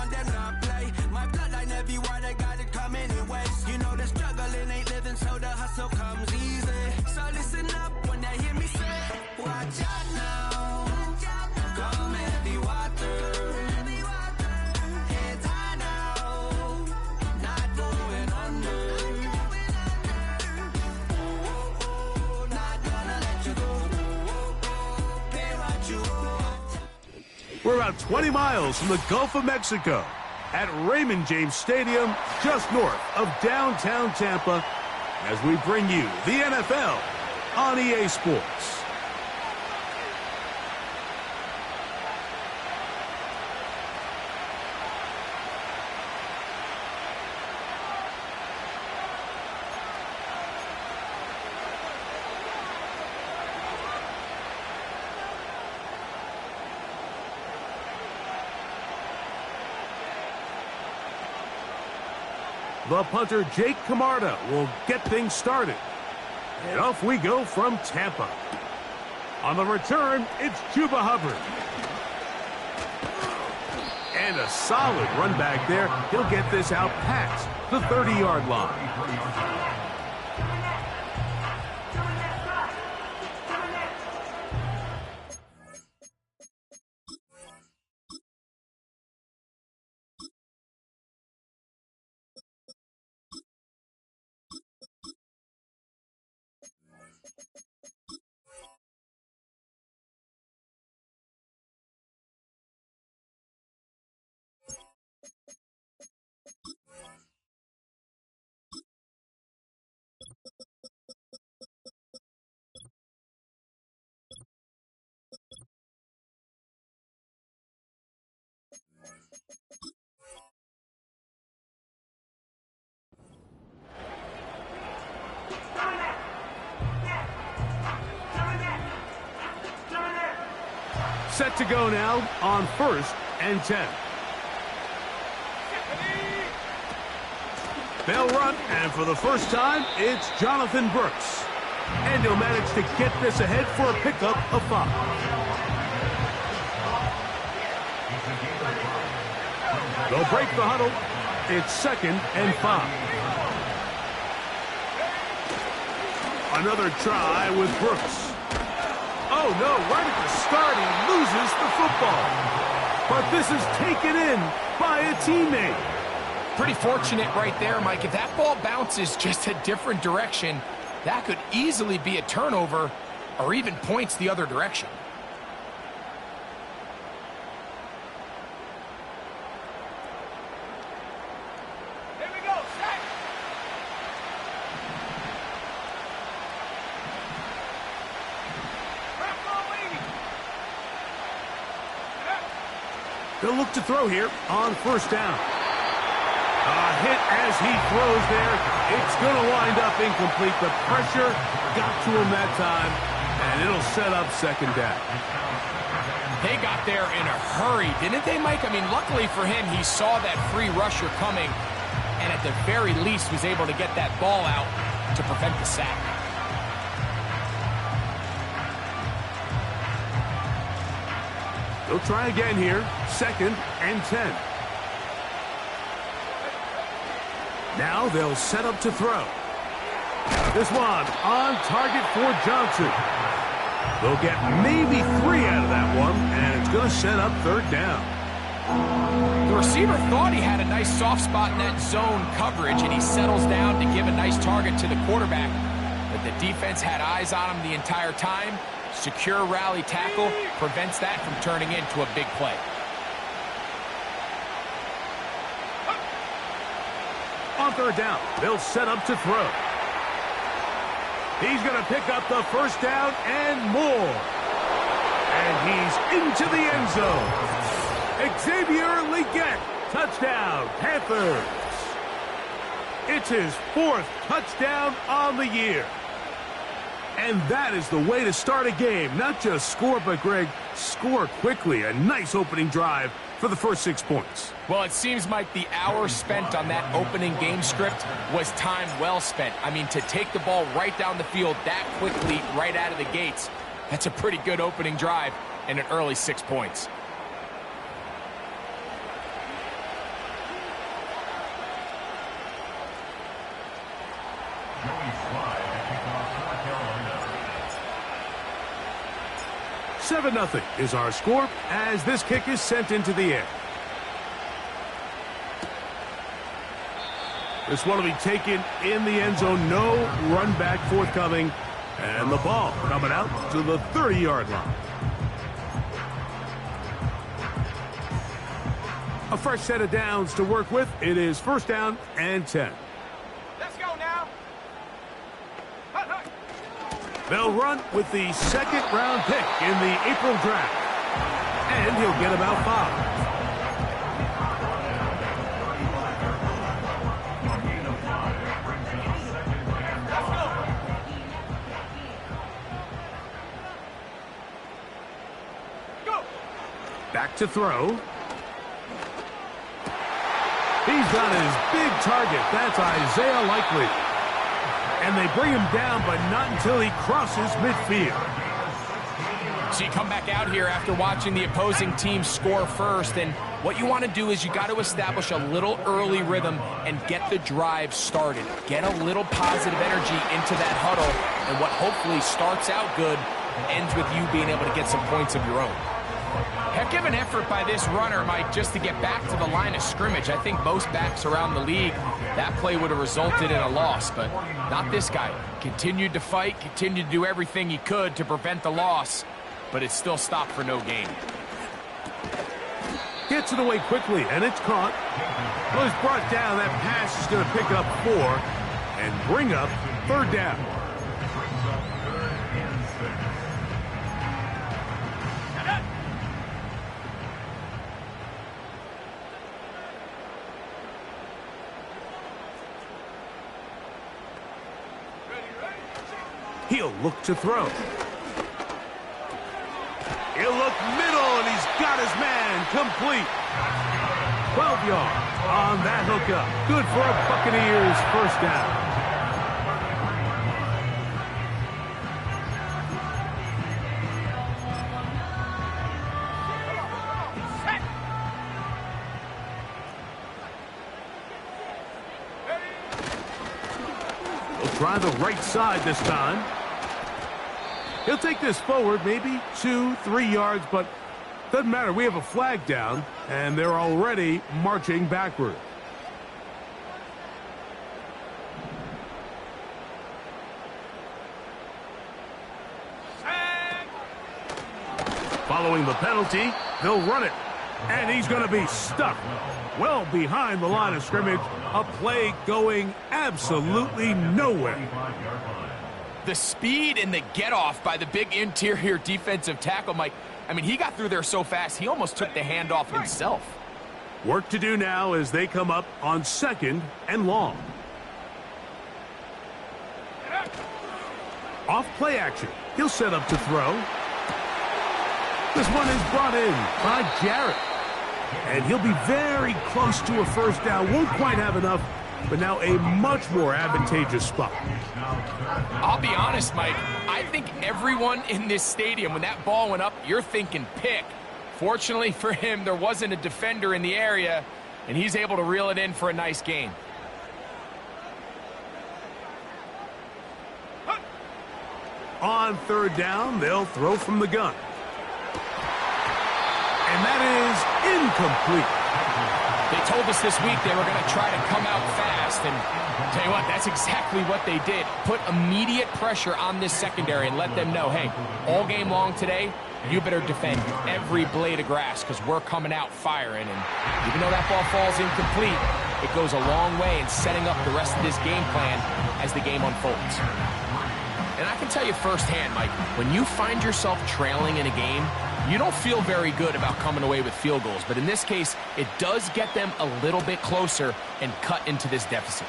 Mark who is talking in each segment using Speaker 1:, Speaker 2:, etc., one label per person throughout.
Speaker 1: want them not play. My bloodline everywhere, they got it coming in ways. You know the struggling ain't living, so the hustle comes easy. So listen up when they hear me say, watch out now, come heavy water. Heads high now, not going under. Not gonna let you go. Pay what you owe.
Speaker 2: We're about 20 miles from the Gulf of Mexico at Raymond James Stadium, just north of downtown Tampa, as we bring you the NFL on EA Sports. The punter, Jake Camarda, will get things started. And off we go from Tampa. On the return, it's Chuba Hubbard. And a solid run back there. He'll get this out past the 30-yard line. Set to go now on 1st and 10. They'll run, and for the first time, it's Jonathan Brooks. And he'll manage to get this ahead for a pickup of 5. They'll break the huddle. It's 2nd and 5. Another try with Brooks. Oh, no, right at the start, he loses the football. But this is taken in by a teammate.
Speaker 3: Pretty fortunate right there, Mike. If that ball bounces just a different direction, that could easily be a turnover or even points the other direction.
Speaker 4: Here we go, set!
Speaker 2: They'll look to throw here on 1st down. A hit as he throws there. It's going to wind up incomplete. The pressure got to him that time, and it'll set up 2nd down.
Speaker 3: They got there in a hurry, didn't they, Mike? I mean, luckily for him, he saw that free rusher coming, and at the very least was able to get that ball out to prevent the sack.
Speaker 2: They'll try again here, 2nd and 10. Now they'll set up to throw. This one on target for Johnson. They'll get maybe 3 out of that one, and it's going to set up 3rd down.
Speaker 3: The receiver thought he had a nice soft spot in that zone coverage, and he settles down to give a nice target to the quarterback. But the defense had eyes on him the entire time. Secure rally tackle prevents that from turning into a big play.
Speaker 2: On 3rd down, they'll set up to throw. He's going to pick up the 1st down and more. And he's into the end zone. Xavier Legette, touchdown, Panthers. It's his 4th touchdown on the year. And that is the way to start a game. Not just score, but, Greg, score quickly. A nice opening drive for the first 6 points.
Speaker 3: Well, it seems like the hour spent on that opening game script was time well spent. I mean, to take the ball right down the field that quickly right out of the gates, that's a pretty good opening drive and an early 6 points.
Speaker 2: 7-0 is our score as this kick is sent into the air. This one will be taken in the end zone. No run back forthcoming. And the ball coming out to the 30-yard line. A fresh set of downs to work with. It is 1st down and 10.
Speaker 4: Let's go now. Hut, hut.
Speaker 2: They'll run with the 2nd-round pick in the April draft. And he'll get about 5. Back to throw. He's got his big target. That's Isaiah Likely. And they bring him down, but not until he crosses midfield.
Speaker 3: So you come back out here after watching the opposing team score first, and what you want to do is you got to establish a little early rhythm and get the drive started. Get a little positive energy into that huddle, and what hopefully starts out good ends with you being able to get some points of your own. Heck of an effort by this runner, Mike, just to get back to the line of scrimmage. I think most backs around the league, that play would have resulted in a loss, but not this guy. Continued to fight, continued to do everything he could to prevent the loss, but it still stopped for no gain.
Speaker 2: Gets it away quickly, and it's caught. Well, he's brought down. That pass is going to pick up 4 and bring up 3rd down. He'll look to throw. He'll look middle, and he's got his man complete. 12 yards on that hookup. Good for a Buccaneers 1st down. He'll try the right side this time. He'll take this forward, maybe 2-3 yards, but doesn't matter. We have a flag down, and they're already marching backward. Following the penalty, they'll run it, and he's going to be stuck well behind the line of scrimmage. A play going absolutely nowhere.
Speaker 3: The speed and the get-off by the big interior defensive tackle, Mike. I mean, he got through there so fast, he almost took the handoff himself.
Speaker 2: Work to do now as they come up on 2nd and long. Off play action. He'll set up to throw. This one is brought in by Jarrett. And he'll be very close to a 1st down. Won't quite have enough, but now a much more advantageous spot.
Speaker 3: I'll be honest, Mike. I think everyone in this stadium, when that ball went up, you're thinking pick. Fortunately for him, there wasn't a defender in the area, and he's able to reel it in for a nice gain.
Speaker 2: On 3rd down, they'll throw from the gun. And that is incomplete.
Speaker 3: They told us this week they were going to try to come out fast, and tell you what, that's exactly what they did. Put immediate pressure on this secondary and let them know, hey, all game long today, you better defend every blade of grass because we're coming out firing. And even though that ball falls incomplete, it goes a long way in setting up the rest of this game plan as the game unfolds. And I can tell you firsthand, Mike, when you find yourself trailing in a game, you don't feel very good about coming away with field goals. But in this case, it does get them a little bit closer and cut into this deficit.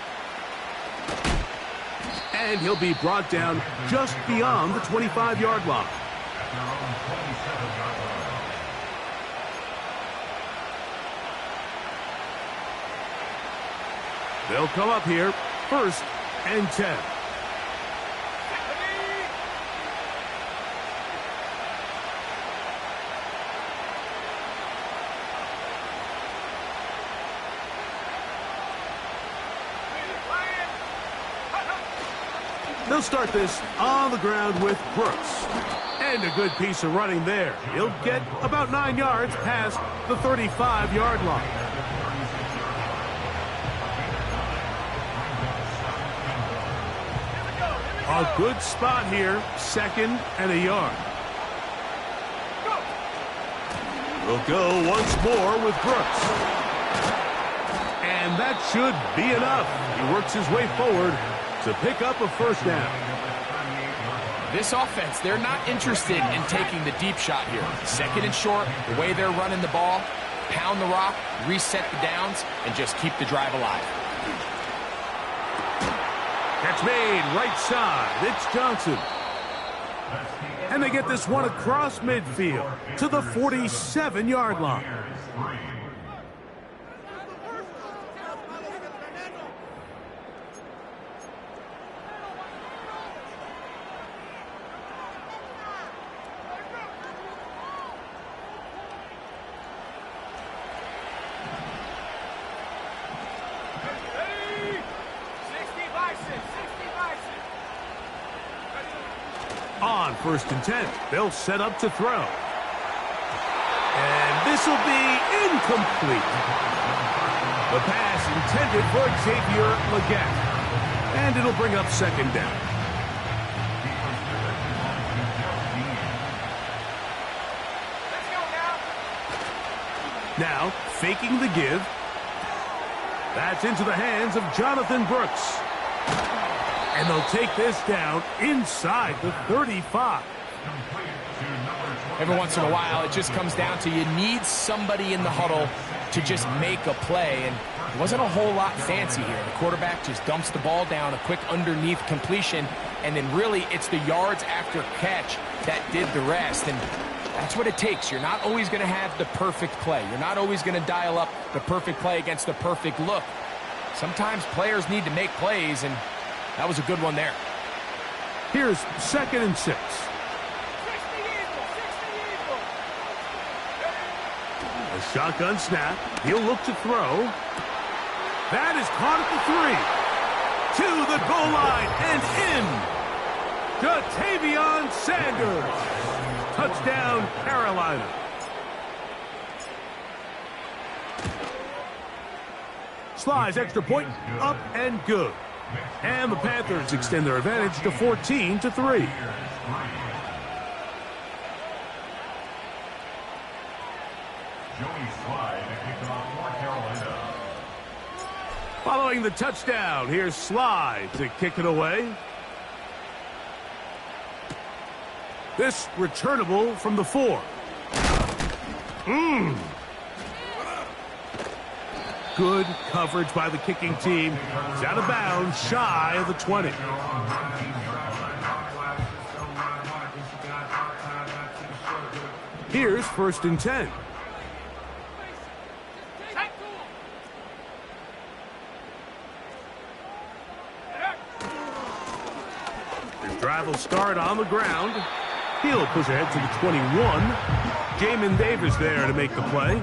Speaker 2: And he'll be brought down just beyond the 25-yard line. They'll come up here, 1st and 10. They'll start this on the ground with Brooks. And a good piece of running there. He'll get about 9 yards past the 35-yard line. A good spot here, 2nd and a yard. We'll go once more with Brooks. And that should be enough. He works his way forward to pick up a first down.
Speaker 3: This offense, they're not interested in taking the deep shot here. 2nd and short, the way they're running the ball, pound the rock, reset the downs, and just keep the drive alive.
Speaker 2: Catch made, right side. It's Johnson. And they get this one across midfield to the 47-yard line. On 1st and 10, they'll set up to throw. And this will be incomplete. The pass intended for Xavier Legette. And it'll bring up 2nd down.
Speaker 4: Let's go now.
Speaker 2: Now, faking the give. That's into the hands of Jonathan Brooks. And they'll take this down inside the 35.
Speaker 3: Every once in a while, it just comes down to you need somebody in the huddle to just make a play. And it wasn't a whole lot fancy here. The quarterback just dumps the ball down, a quick underneath completion, and then really it's the yards after catch that did the rest. And that's what it takes. You're not always going to have the perfect play. You're not always going to dial up the perfect play against the perfect look. Sometimes players need to make plays, and that was a good one there.
Speaker 2: Here's 2nd and 6. A shotgun snap. He'll look to throw. That is caught at the 3. To the goal line and in. Ja'Tavion Sanders. Touchdown, Carolina. Slides extra point, up and good. And the Panthers extend their advantage to 14-3. Following the touchdown, here's Sly to kick it away. This returnable from the 4. Good coverage by the kicking team. It's out of bounds, shy of the 20. Here's 1st and 10. His drive will start on the ground. He'll push ahead to the 21. Jamin Davis there to make the play.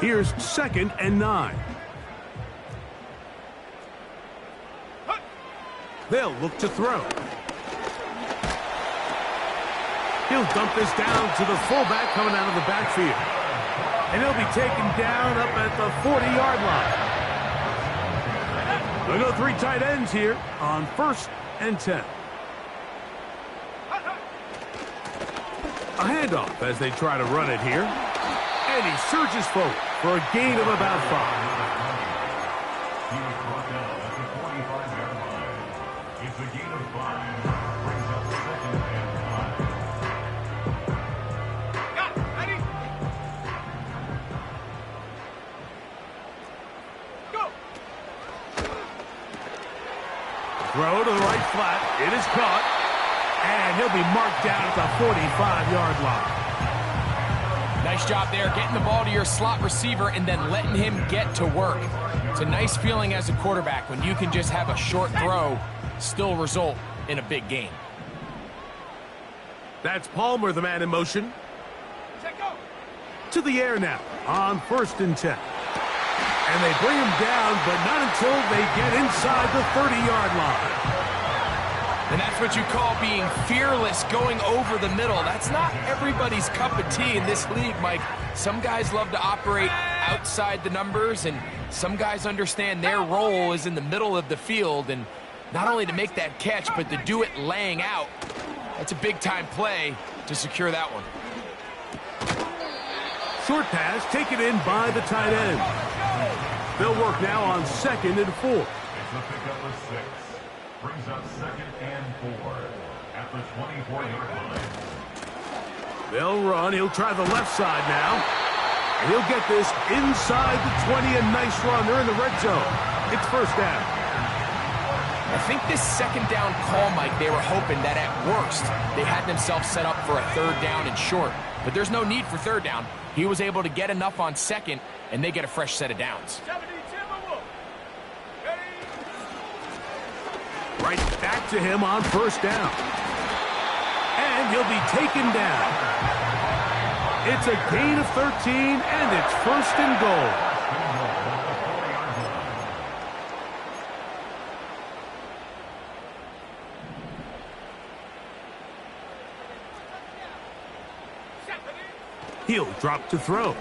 Speaker 2: Here's 2nd and 9. They'll look to throw. He'll dump this down to the fullback coming out of the backfield. And he'll be taken down up at the 40-yard line. They'll go 3 tight ends here on 1st and 10. A handoff as they try to run it here. And he surges forward for a gain of about 5. Throw to the right flat. It is caught. And he'll be marked down at the 45-yard line.
Speaker 3: Nice job there, getting the ball to your slot receiver and then letting him get to work. It's a nice feeling as a quarterback when you can just have a short throw, still result in a big game.
Speaker 2: That's Palmer, the man in motion. To the air now on 1st and 10. And they bring him down, but not until they get inside the 30-yard line.
Speaker 3: And that's what you call being fearless, going over the middle. That's not everybody's cup of tea in this league, Mike. Some guys love to operate outside the numbers, and some guys understand their role is in the middle of the field, and not only to make that catch, but to do it laying out. That's a big-time play to secure that one.
Speaker 2: Short pass taken in by the tight end. They'll work now on 2nd and 4.
Speaker 5: It's a pickup of 6. Brings up 2nd and 4 at the 24-yard line.
Speaker 2: They'll run. He'll try the left side now. And he'll get this inside the 20. A nice run. They're in the red zone. It's first down.
Speaker 3: I think this second down call, Mike, they were hoping that at worst they had themselves set up for a 3rd down and short. But there's no need for 3rd down. He was able to get enough on 2nd, and they get a fresh set of downs.
Speaker 2: Right back to him on 1st down. And he'll be taken down. It's a gain of 13, and it's 1st and goal. He'll drop to throw.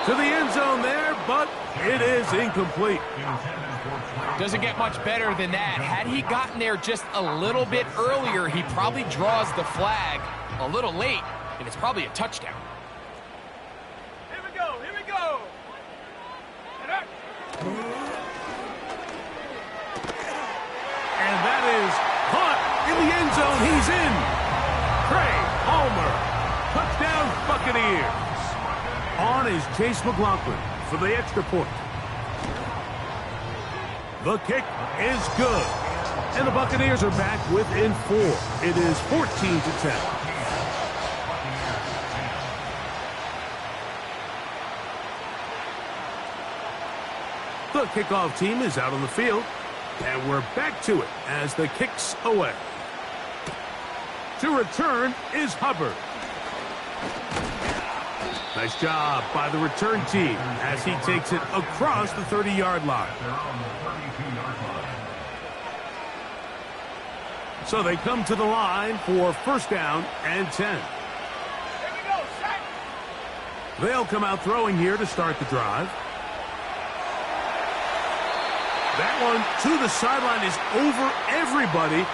Speaker 2: To the end zone there, but it is incomplete.
Speaker 3: Doesn't get much better than that. Had he gotten there just a little bit earlier, he probably draws the flag a little late, and it's probably a touchdown.
Speaker 4: Here we go, here we go.
Speaker 2: And that is caught in the end zone. He's in. Trey Palmer. Touchdown Buccaneers. On is Chase McLaughlin for the extra point. The kick is good. And the Buccaneers are back within 4. It is 14-10. The kickoff team is out on the field. And we're back to it as the kick's away. To return is Hubbard. Nice job by the return team as he takes it across the 30-yard line. So they come to the line for 1st down and 10. They'll come out throwing here to start the drive. That one to the sideline is over everybody.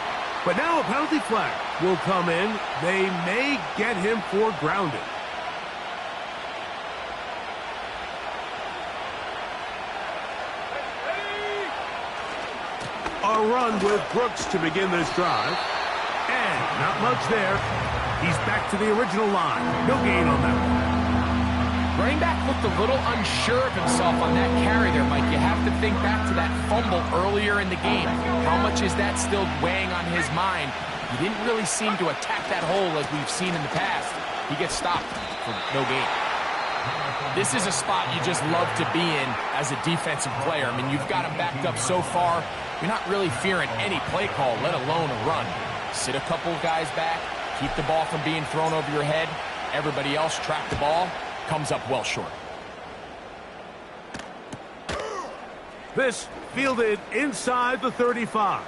Speaker 2: But now a penalty flag will come in. They may get him for grounding. A run with Brooks to begin this drive. And not much there. He's back to the original line. No gain on that one.
Speaker 3: Running back looked a little unsure of himself on that carry there, Mike. You have to think back to that fumble earlier in the game. How much is that still weighing on his mind? He didn't really seem to attack that hole like we've seen in the past. He gets stopped for no gain. This is a spot you just love to be in as a defensive player. I mean, you've got him backed up so far. You're not really fearing any play call, let alone a run. Sit a couple of guys back, keep the ball from being thrown over your head. Everybody else track the ball, comes up well short.
Speaker 2: This fielded inside the 35.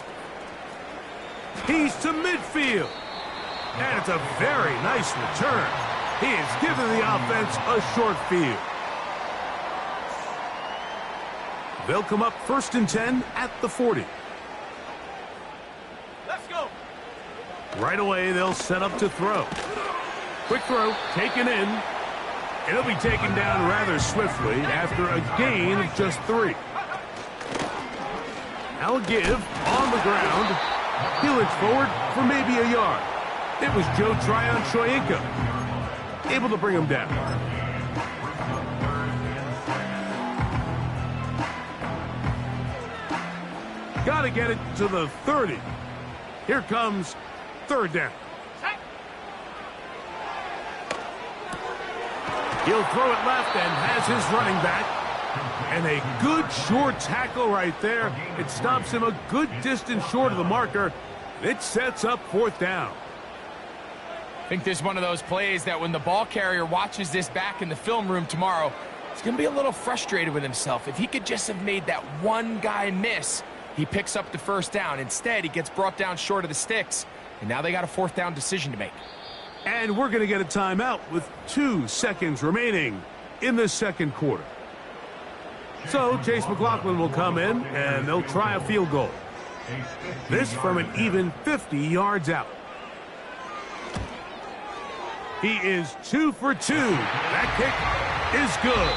Speaker 2: He's to midfield. And it's a very nice return. He has given the offense a short field. They'll come up 1st and 10 at the 40.
Speaker 4: Let's go.
Speaker 2: Right away, they'll set up to throw. Quick throw, taken in. It'll be taken down rather swiftly after a gain of just 3. I'll give on the ground. He'll inch forward for maybe a yard. It was Joe Tryon-Shoyinka able to bring him down. Got to get it to the 30. Here comes 3rd down. He'll throw it left and has his running back. And a good short tackle right there. It stops him a good distance short of the marker. It sets up 4th down.
Speaker 3: I think this is one of those plays that when the ball carrier watches this back in the film room tomorrow, He's going to be a little frustrated with himself. If he could just have made that one guy miss, he picks up the first down. Instead, he gets brought down short of the sticks, and now they got a fourth down decision to make.
Speaker 2: And we're going to get a timeout with 2 seconds remaining in the second quarter. So Chase McLaughlin will come in, and they'll try a field goal. This from an even 50 yards out. He is 2 for 2. That kick is good.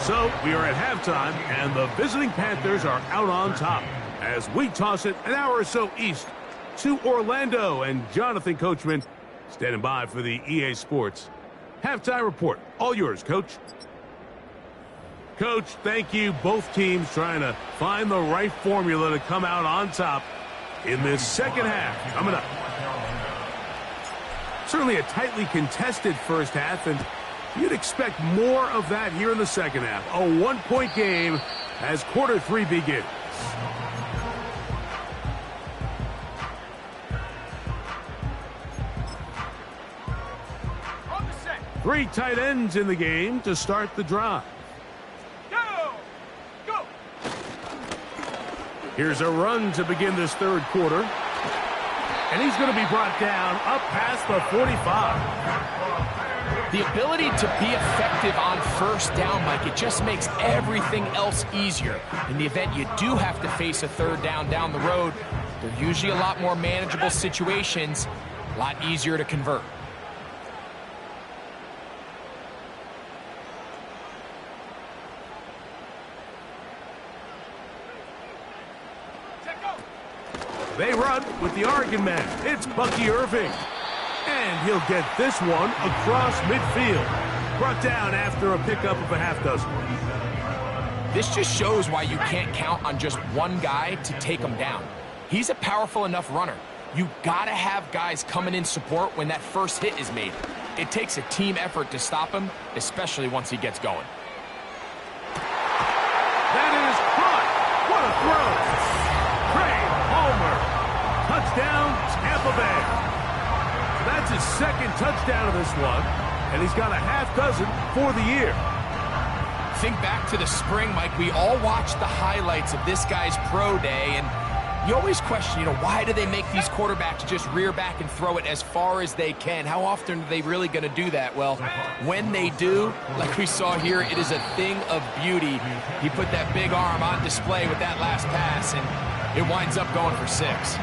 Speaker 2: So we are at halftime, and the visiting Panthers are out on top as we toss it an hour or so east to Orlando. And Jonathan Coachman standing by for the EA Sports halftime report. All yours, Coach. Coach, thank you. Both teams trying to find the right formula to come out on top in this second half. Coming up. Certainly a tightly contested first half, and you'd expect more of that here in the second half. A 1-point game as quarter 3 begins.
Speaker 4: On the set.
Speaker 2: 3 tight ends in the game to start the drive.
Speaker 4: Go!
Speaker 2: Here's a run to begin this third quarter. And he's going to be brought down up past the 45.
Speaker 3: The ability to be effective on first down, Mike, it just makes everything else easier. In the event you do have to face a third down the road, they're usually a lot more manageable situations, a lot easier to convert.
Speaker 2: They run with the Oregon man. It's Bucky Irving. And he'll get this one across midfield. Brought down after a pickup of a half dozen.
Speaker 3: This just shows why you can't count on just one guy to take him down. He's a powerful enough runner. You gotta have guys coming in support when that first hit is made. It takes a team effort to stop him, especially once he gets going.
Speaker 2: That is caught. What a throw. Touchdown, Tampa Bay. That's his second touchdown of this one, and he's got a half dozen for the year.
Speaker 3: Think back to the spring, Mike. We all watched the highlights of this guy's pro day, and you always question, why do they make these quarterbacks just rear back and throw it as far as they can? How often are they really going to do that? Well, when they do, like we saw here, it is a thing of beauty. He put that big arm on display with that last pass, and it winds up going for 6.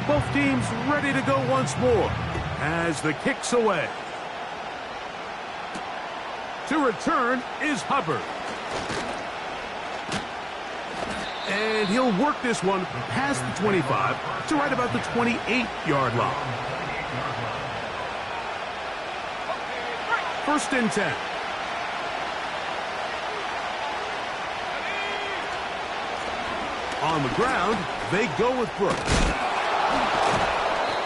Speaker 2: Both teams ready to go once more as the kick's away. To return is Hubbard. And he'll work this one past the 25 to right about the 28-yard line. 1st and 10. On the ground, they go with Brooks.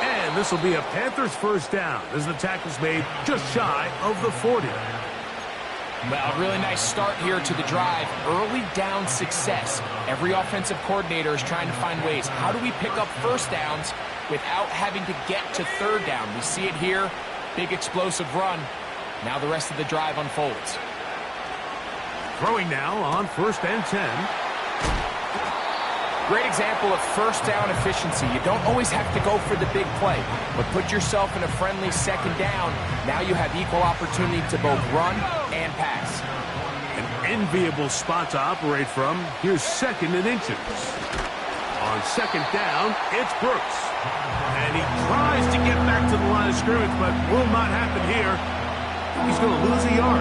Speaker 2: And this will be a Panthers first down as the tackle's made just shy of the 40.
Speaker 3: Well, really nice start here to the drive. Early down success. Every offensive coordinator is trying to find ways. How do we pick up first downs without having to get to third down? We see it here. Big explosive run. Now the rest of the drive unfolds.
Speaker 2: Throwing now on 1st and 10.
Speaker 3: Great example of first down efficiency. You don't always have to go for the big play, but put yourself in a friendly second down. Now you have equal opportunity to both run and pass.
Speaker 2: An enviable spot to operate from. Here's 2nd and inches. On 2nd down, it's Brooks. And he tries to get back to the line of scrimmage, but will not happen here. He's going to lose a yard.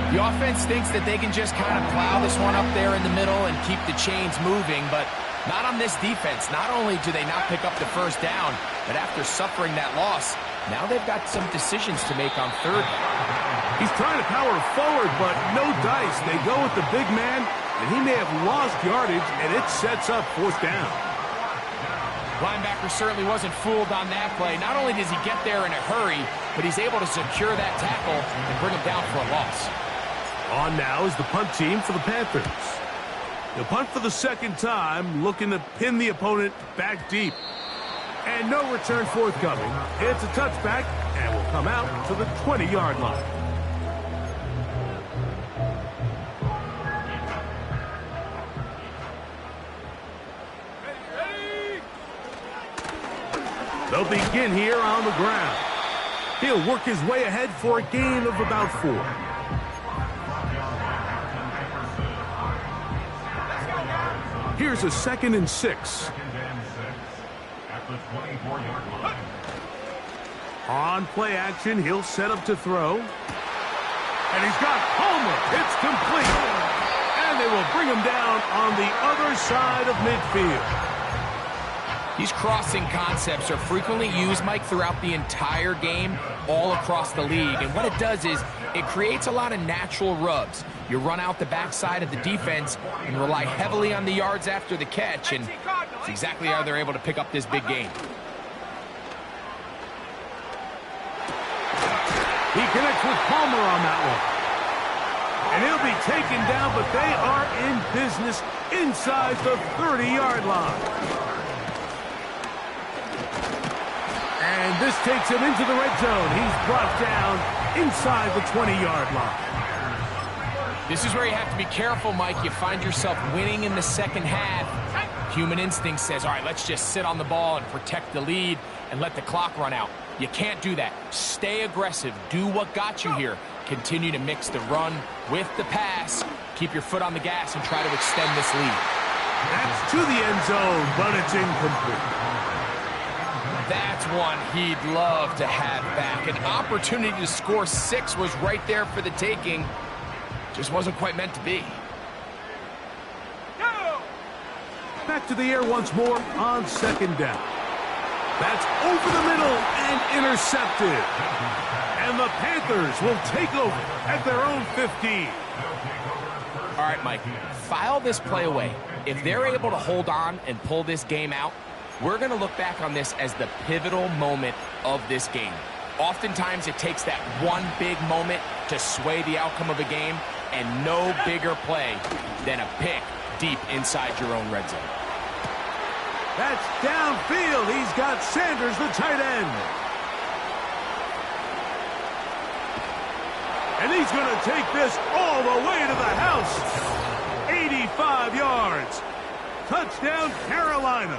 Speaker 3: The offense thinks that they can just kind of plow this one up there in the middle and keep the chains moving, but not on this defense. Not only do they not pick up the first down, but after suffering that loss, now they've got some decisions to make on third down.
Speaker 2: He's trying to power forward, but no dice. They go with the big man, and he may have lost yardage, and it sets up 4th down.
Speaker 3: Linebacker certainly wasn't fooled on that play. Not only does he get there in a hurry, but he's able to secure that tackle and bring him down for a loss.
Speaker 2: On now is the punt team for the Panthers. The punt for the 2nd time, looking to pin the opponent back deep. And no return forthcoming. It's a touchback and will come out to the 20-yard line. They'll begin here on the ground. He'll work his way ahead for a gain of about 4. Here's a 2nd and 6.
Speaker 5: At the 24-yard line.
Speaker 2: On play action, he'll set up to throw. And he's got Palmer. It's complete. And they will bring him down on the other side of midfield.
Speaker 3: These crossing concepts are frequently used, Mike, throughout the entire game, all across the league. And what it does is it creates a lot of natural rubs. You run out the backside of the defense and rely heavily on the yards after the catch, and it's exactly how they're able to pick up this big game.
Speaker 2: He connects with Palmer on that one. And he'll be taken down, but they are in business inside the 30-yard line. And this takes him into the red zone. He's brought down inside the 20-yard line.
Speaker 3: This is where you have to be careful, Mike. You find yourself winning in the second half. Human instinct says, all right, let's just sit on the ball and protect the lead and let the clock run out. You can't do that. Stay aggressive. Do what got you here. Continue to mix the run with the pass. Keep your foot on the gas and try to extend this lead.
Speaker 2: That's to the end zone, but it's incomplete.
Speaker 3: That's one he'd love to have back. An opportunity to score 6 was right there for the taking. Just wasn't quite meant to be.
Speaker 2: Back to the air once more on 2nd down. That's over the middle and intercepted. And the Panthers will take over at their own 15.
Speaker 3: All right, Mike, file this play away. If they're able to hold on and pull this game out, we're going to look back on this as the pivotal moment of this game. Oftentimes, it takes that one big moment to sway the outcome of a game, and no bigger play than a pick deep inside your own red zone.
Speaker 2: That's downfield. He's got Sanders, the tight end. And he's going to take this all the way to the house. 85 yards. Touchdown, Carolina.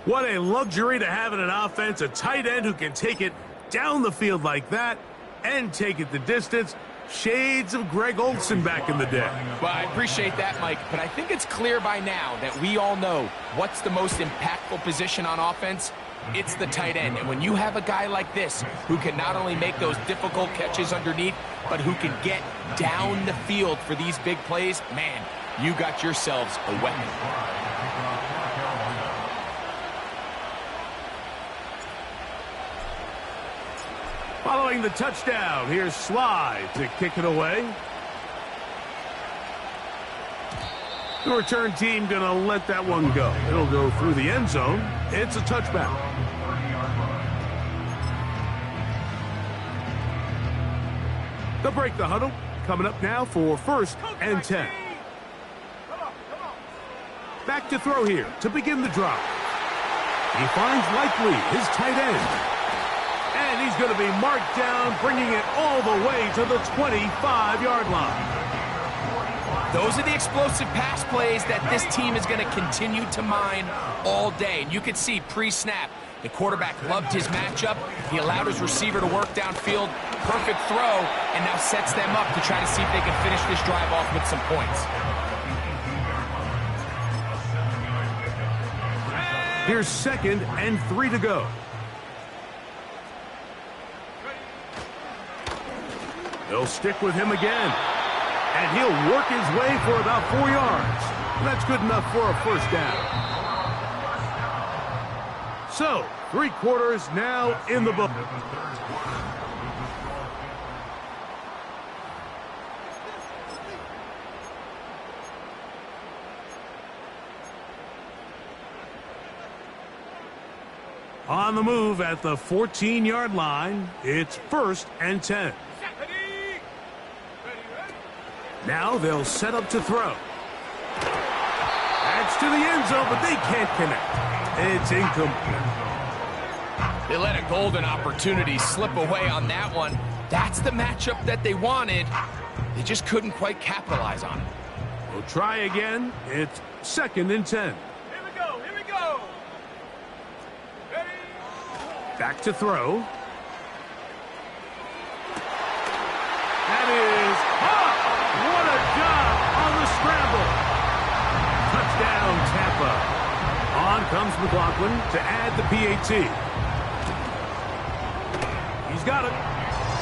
Speaker 2: What a luxury to have in an offense, a tight end who can take it down the field like that and take it the distance. Shades of Greg Olsen back in the day.
Speaker 3: Well, I appreciate that, Mike, but I think it's clear by now that we all know what's the most impactful position on offense. It's the tight end. And when you have a guy like this who can not only make those difficult catches underneath, but who can get down the field for these big plays, man, you got yourselves a weapon.
Speaker 2: Following the touchdown, here's Sly to kick it away. The return team going to let that one go. It'll go through the end zone. It's a touchback. They'll break the huddle. Coming up now for 1st and 10. Back to throw here to begin the drive. He finds Likely, his tight end. And he's going to be marked down, bringing it all the way to the 25-yard line.
Speaker 3: Those are the explosive pass plays that this team is going to continue to mine all day. And you could see pre-snap, the quarterback loved his matchup. He allowed his receiver to work downfield. Perfect throw, and now sets them up to try to see if they can finish this drive off with some points.
Speaker 2: Here's 2nd and 3 to go. They'll stick with him again. And he'll work his way for about 4 yards. That's good enough for a 1st down. So, 3 quarters now in the book. On the move at the 14-yard line, it's 1st and 10. Now they'll set up to throw. That's to the end zone, but they can't connect. It's incomplete.
Speaker 3: They let a golden opportunity slip away on that one. That's the matchup that they wanted. They just couldn't quite capitalize on it.
Speaker 2: We'll try again. It's 2nd and 10.
Speaker 4: Here we go, here we go. Ready?
Speaker 2: Back to throw. That is hot. What a job on the scramble. Touchdown, Tampa. On comes McLaughlin to add the PAT. He's got it.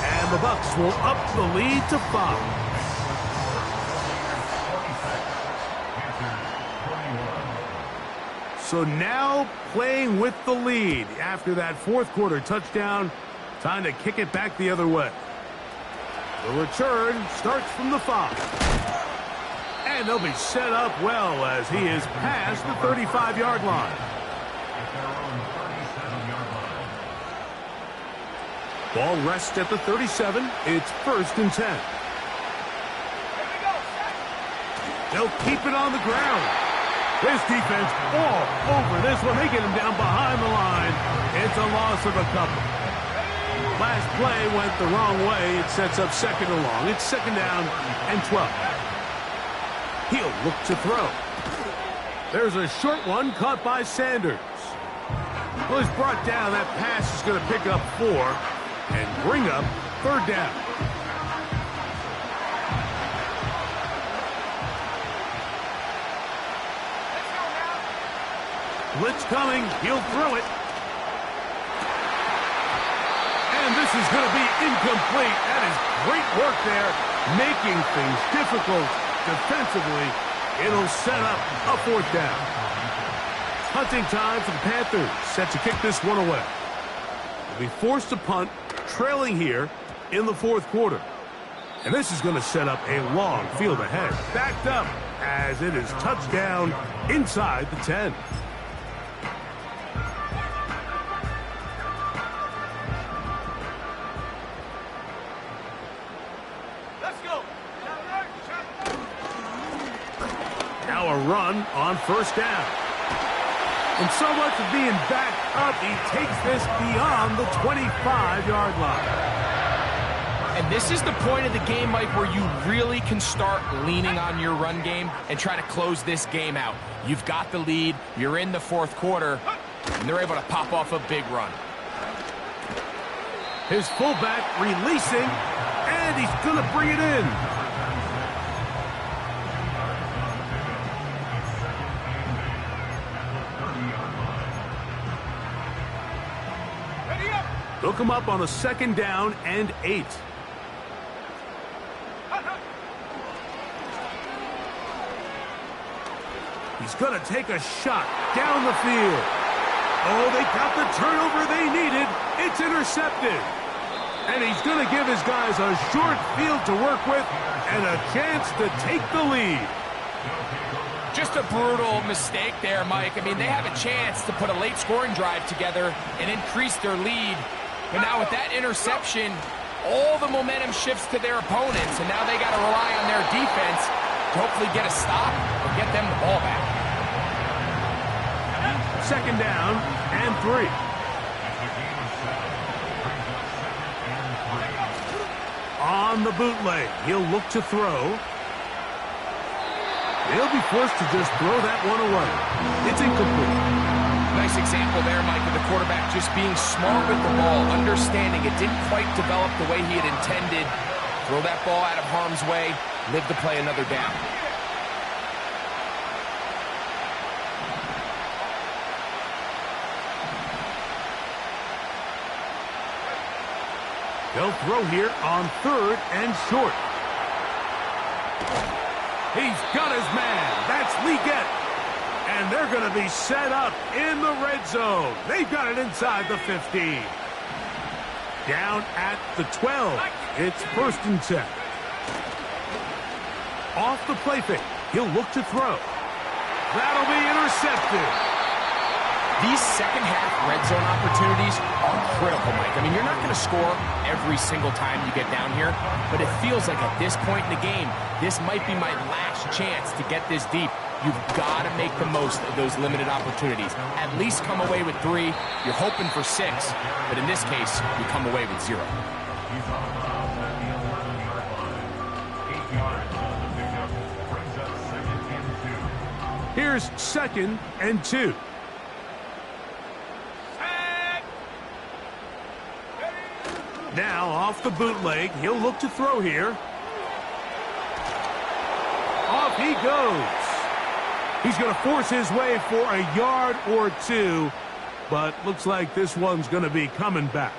Speaker 2: And the Bucs will up the lead to 5. So now playing with the lead after that 4th quarter touchdown. Time to kick it back the other way. The return starts from the 5. And they'll be set up well as he is past the 35-yard line. Ball rests at the 37. It's 1st and 10. They'll keep it on the ground. This defense all over this one. They get him down behind the line. It's a loss of a couple. Last play went the wrong way. It sets up 2nd and long. It's 2nd down and 12. He'll look to throw. There's a short one caught by Sanders. Well, he's brought down. That pass is going to pick up 4 and bring up 3rd down. Blitz coming. He'll throw it. And this is going to be incomplete. That is great work there, making things difficult defensively. It'll set up a 4th down. Punting time for the Panthers, set to kick this one away. They'll be forced to punt, trailing here in the 4th quarter. And this is going to set up a long field ahead. Backed up as it is touchdown inside the 10. Now a run on 1st down. And so much of being backed up, he takes this beyond the 25-yard line.
Speaker 3: And this is the point of the game, Mike, where you really can start leaning on your run game and try to close this game out. You've got the lead, you're in the 4th quarter, and they're able to pop off a big run.
Speaker 2: His fullback releasing, and he's going to bring it in. They'll come up on a 2nd down and 8. He's going to take a shot down the field. Oh, they got the turnover they needed. It's intercepted. And he's going to give his guys a short field to work with and a chance to take the lead.
Speaker 3: Just a brutal mistake there, Mike. I mean, they have a chance to put a late scoring drive together and increase their lead. But now with that interception, all the momentum shifts to their opponents, and now they got to rely on their defense to hopefully get a stop or get them the ball back.
Speaker 2: 2nd down and 3. On the bootleg, he'll look to throw. He'll be forced to just throw that one away. It's incomplete.
Speaker 3: Nice example there, Mike, of the quarterback just being smart with the ball, understanding it didn't quite develop the way he had intended. Throw that ball out of harm's way, live to play another down.
Speaker 2: They'll throw here on 3rd and short. He's got his man. That's Leggett. And they're going to be set up in the red zone. They've got it inside the 15. Down at the 12. It's 1st and 10. Off the play fake. He'll look to throw. That'll be intercepted.
Speaker 3: These second-half red zone opportunities are critical, Mike. I mean, you're not going to score every single time you get down here, but it feels like at this point in the game, this might be my last chance to get this deep. You've got to make the most of those limited opportunities. At least come away with 3. You're hoping for 6, but in this case, you come away with 0.
Speaker 5: He's on the bounce at the 11-yard line. 8 yards on the pickup. Brings up 2nd and 2.
Speaker 2: Here's 2nd and 2. Now off the bootleg, he'll look to throw here. Off he goes. He's going to force his way for a yard or 2, but looks like this one's going to be coming back.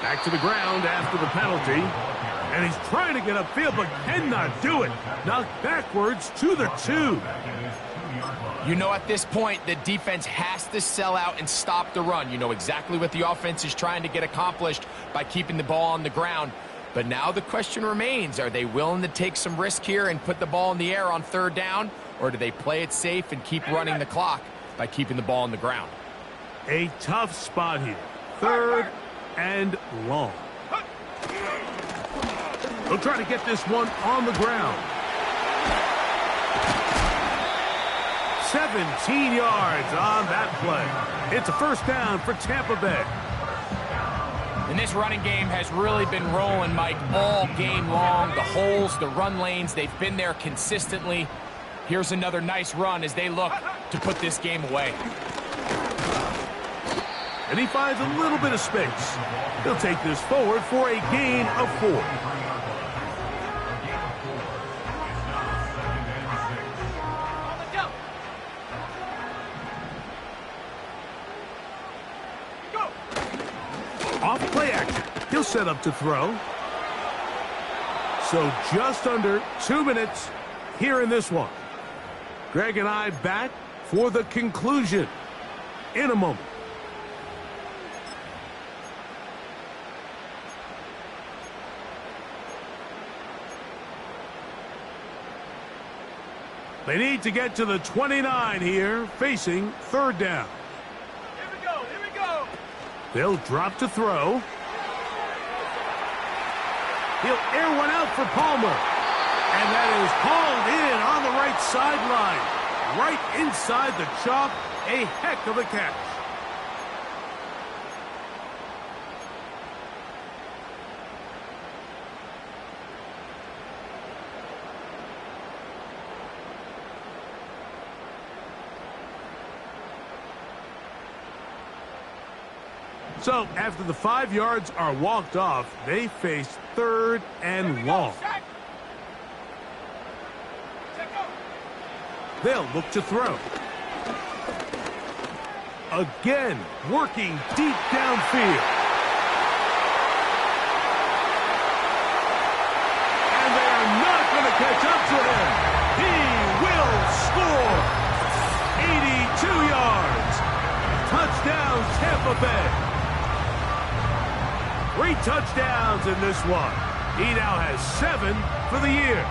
Speaker 2: Back to the ground after the penalty. And he's trying to get upfield, but cannot do it. Knocked backwards to the 2.
Speaker 3: You know, at this point, the defense has to sell out and stop the run. You know exactly what the offense is trying to get accomplished by keeping the ball on the ground. But now the question remains, are they willing to take some risk here and put the ball in the air on 3rd down? Or do they play it safe and keep running the clock by keeping the ball on the ground?
Speaker 2: A tough spot here. 3rd and long. They'll try to get this one on the ground. 17 yards on that play. It's a 1st down for Tampa Bay.
Speaker 3: And this running game has really been rolling, Mike, all game long. The holes, the run lanes, they've been there consistently. Here's another nice run as they look to put this game away.
Speaker 2: And he finds a little bit of space. He'll take this forward for a gain of 4. Off play action. He'll set up to throw. So just under 2 minutes here in this one. Greg and I back for the conclusion in a moment. They need to get to the 29 here, facing 3rd down.
Speaker 4: Here we go.
Speaker 2: They'll drop to throw. He'll air one out for Palmer. And that is hauled in on the right sideline. Right inside the chalk. A heck of a catch. So, after the 5 yards are walked off, they face 3rd and long. They'll look to throw. Again, working deep downfield. And they are not going to catch up to him. He will score. 82 yards. Touchdown, Tampa Bay. 3 touchdowns in this one. He now has 7 for the year.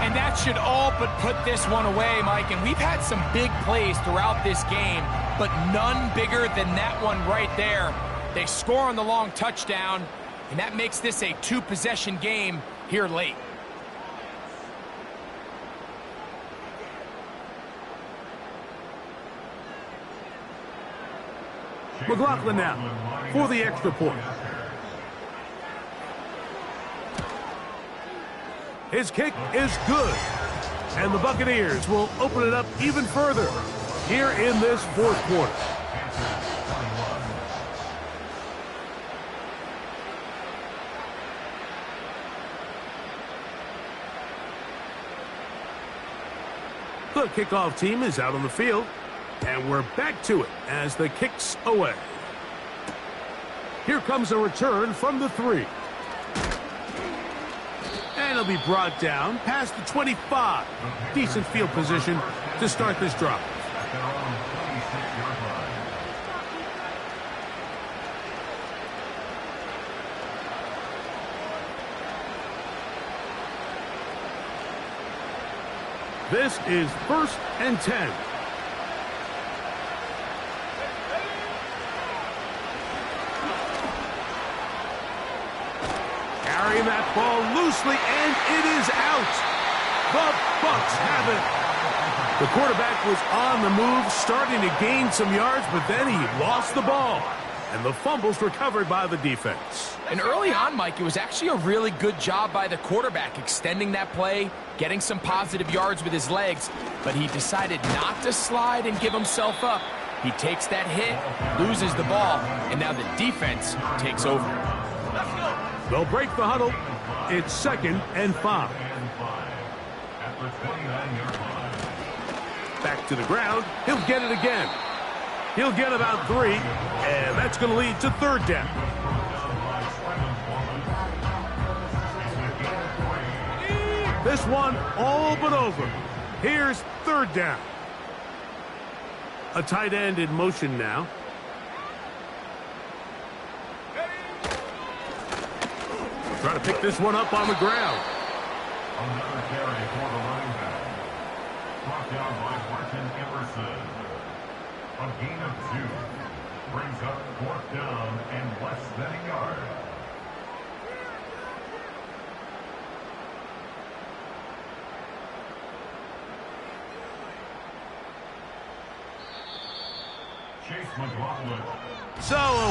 Speaker 3: And that should all but put this one away, Mike. And we've had some big plays throughout this game, but none bigger than that one right there. They score on the long touchdown, and that makes this a 2-possession game here late.
Speaker 2: McLaughlin now for the extra point. His kick is good. And the Buccaneers will open it up even further here in this 4th quarter. The kickoff team is out on the field. And we're back to it as the kick's away. Here comes a return from the 3. And it'll be brought down past the 25. Decent field position to start this drive. This is 1st and 10. Carrying that ball loosely, and it is out. The Bucs have it. The quarterback was on the move, starting to gain some yards, but then he lost the ball. And the fumble's recovered by the defense.
Speaker 3: And early on, Mike, it was actually a really good job by the quarterback extending that play, getting some positive yards with his legs, but he decided not to slide and give himself up. He takes that hit, loses the ball, and now the defense takes over.
Speaker 2: They'll break the huddle. It's 2nd and 5.
Speaker 5: At the 29-yard line.
Speaker 2: Back to the ground. He'll get it again. He'll get about 3, and that's going to lead to 3rd down. This one all but over. Here's 3rd down. A tight end in motion now. Trying to pick this one up on the ground.
Speaker 5: Another carry for the running back. Brought down by Martin Emerson. A gain of 2. Brings up 4th down and less than a yard. Chase McLaughlin.
Speaker 2: So